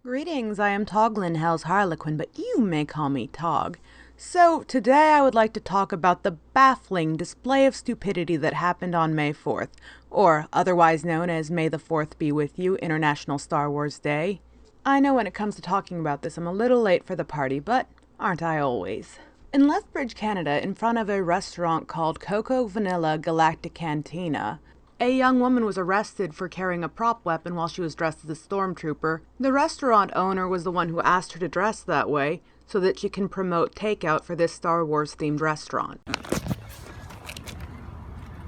Greetings, I am Toglin, Hell's Harlequin, but you may call me Tog. So, today I would like to talk about the baffling display of stupidity that happened on May 4th, or otherwise known as May the 4th Be With You, International Star Wars Day. I know when it comes to talking about this I'm a little late for the party, but aren't I always? In Lethbridge, Canada, in front of a restaurant called Coco Vanilla Galactic Cantina, a young woman was arrested for carrying a prop weapon while she was dressed as a stormtrooper. The restaurant owner was the one who asked her to dress that way so that she can promote takeout for this Star Wars themed restaurant.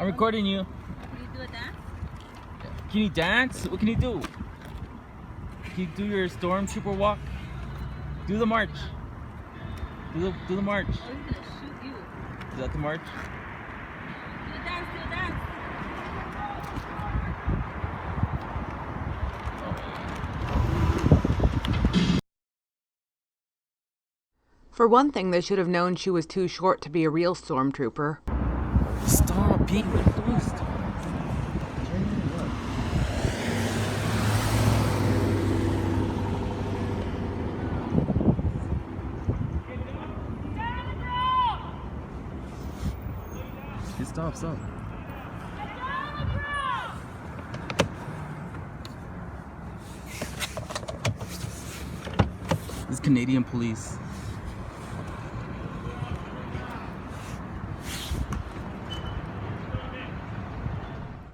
I'm recording you. Can you do a dance? Can you dance? What can you do? Can you do your stormtrooper walk? Do the march. Do the march. Oh, he's gonna shoot you. Is that the march? Do a dance, do a dance. For one thing, they should have known she was too short to be a real stormtrooper. Stop, Pete. What are you doing? Stop. Stop. This Canadian police.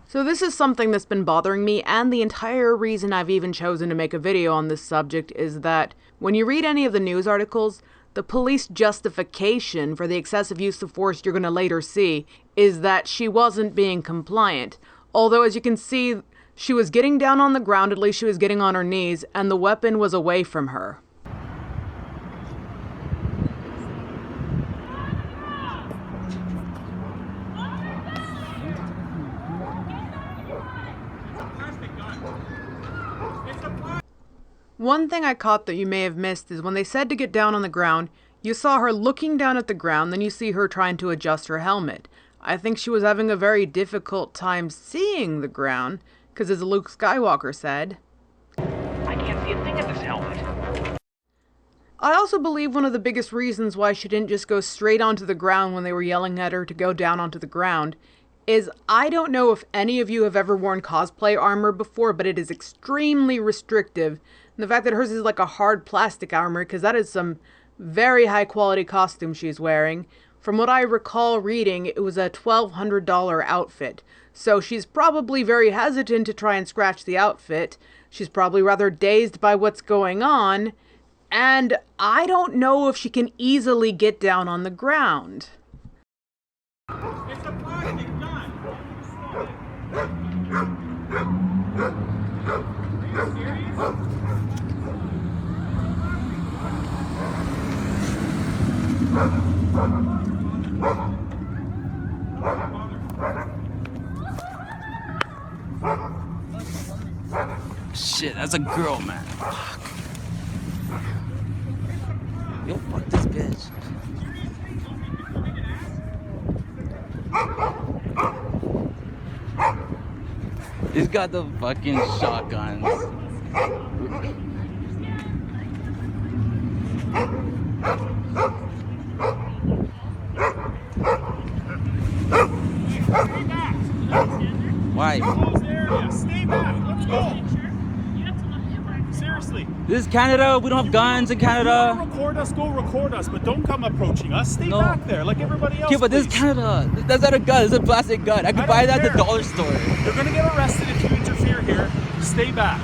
So this is something that's been bothering me, and the entire reason I've even chosen to make a video on this subject is that when you read any of the news articles, the police justification for the excessive use of force you're going to later see is that she wasn't being compliant. Although, as you can see, she was getting down on the ground, at least she was getting on her knees, and the weapon was away from her. One thing I caught that you may have missed is when they said to get down on the ground, you saw her looking down at the ground, then you see her trying to adjust her helmet. I think she was having a very difficult time seeing the ground, because as Luke Skywalker said, I can't see a thing in this helmet. I also believe one of the biggest reasons why she didn't just go straight onto the ground when they were yelling at her to go down onto the ground is I don't know if any of you have ever worn cosplay armor before, but it is extremely restrictive. And the fact that hers is like a hard plastic armor, because that is some very high quality costume she's wearing. From what I recall reading, it was a $1,200 outfit. So she's probably very hesitant to try and scratch the outfit. She's probably rather dazed by what's going on. And I don't know if she can easily get down on the ground. It's a plastic gun. Are you serious? Shit, that's a girl, man. Fuck. Yo, fuck this bitch. He's got the fucking shotguns. Why? Stay back. Let's go. Seriously. This is Canada. We don't have guns in Canada. Record us, go record us, but don't come approaching us. Stay back there like everybody else. Yeah, but this is Canada. That's not a gun. It's a plastic gun. I could buy that at the dollar store. You're gonna get arrested if you interfere here. Stay back.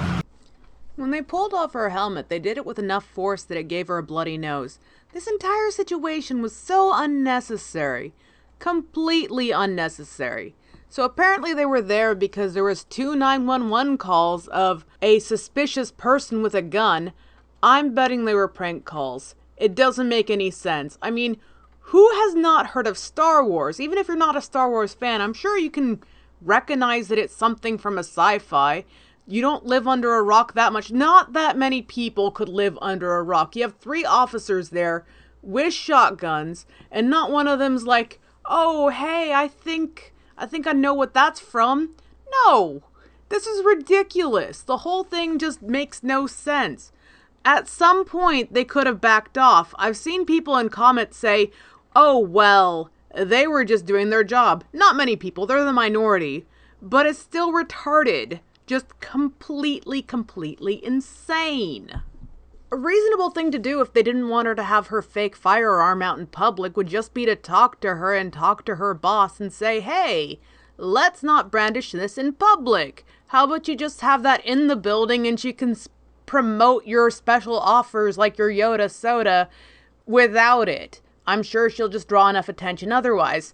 When they pulled off her helmet, they did it with enough force that it gave her a bloody nose. This entire situation was so unnecessary. Completely unnecessary. So apparently they were there because there was 2 911 calls of a suspicious person with a gun. I'm betting they were prank calls. It doesn't make any sense. I mean, who has not heard of Star Wars? Even if you're not a Star Wars fan, I'm sure you can recognize that it's something from a sci-fi. You don't live under a rock that much. Not that many people could live under a rock. You have 3 officers there with shotguns, and not one of them's like, oh, hey, I think I know what that's from. No, this is ridiculous. The whole thing just makes no sense. At some point, they could have backed off. I've seen people in comments say, oh, well, they were just doing their job. Not many people, they're the minority. But it's still retarded. Just completely insane. A reasonable thing to do if they didn't want her to have her fake firearm out in public would just be to talk to her and talk to her boss and say, hey, let's not brandish this in public. How about you just have that in the building and she can promote your special offers like your Yoda soda without it. I'm sure she'll just draw enough attention otherwise.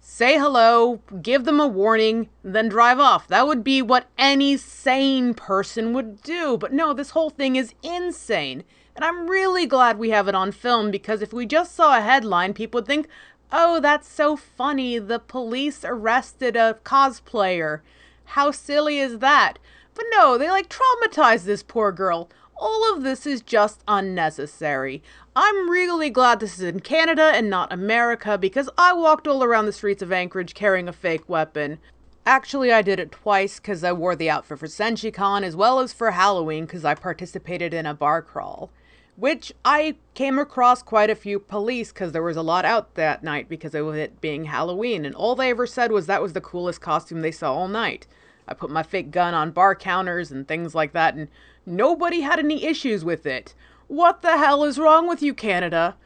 Say hello, give them a warning, then drive off. That would be what any sane person would do. But no, this whole thing is insane. And I'm really glad we have it on film, because if we just saw a headline, people would think, oh, that's so funny. The police arrested a cosplayer. How silly is that? But no, they traumatized this poor girl. All of this is just unnecessary. I'm really glad this is in Canada and not America, because I walked all around the streets of Anchorage carrying a fake weapon. Actually, I did it twice because I wore the outfit for SenshiCon as well as for Halloween because I participated in a bar crawl. Which I came across quite a few police because there was a lot out that night because of it being Halloween, and all they ever said was that was the coolest costume they saw all night. I put my fake gun on bar counters and things like that, and nobody had any issues with it. What the hell is wrong with you, Canada?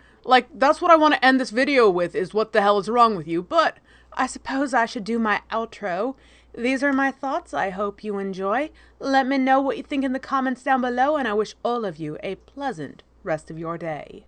That's what I want to end this video with, is what the hell is wrong with you. But I suppose I should do my outro. These are my thoughts. I hope you enjoy. Let me know what you think in the comments down below, and I wish all of you a pleasant rest of your day.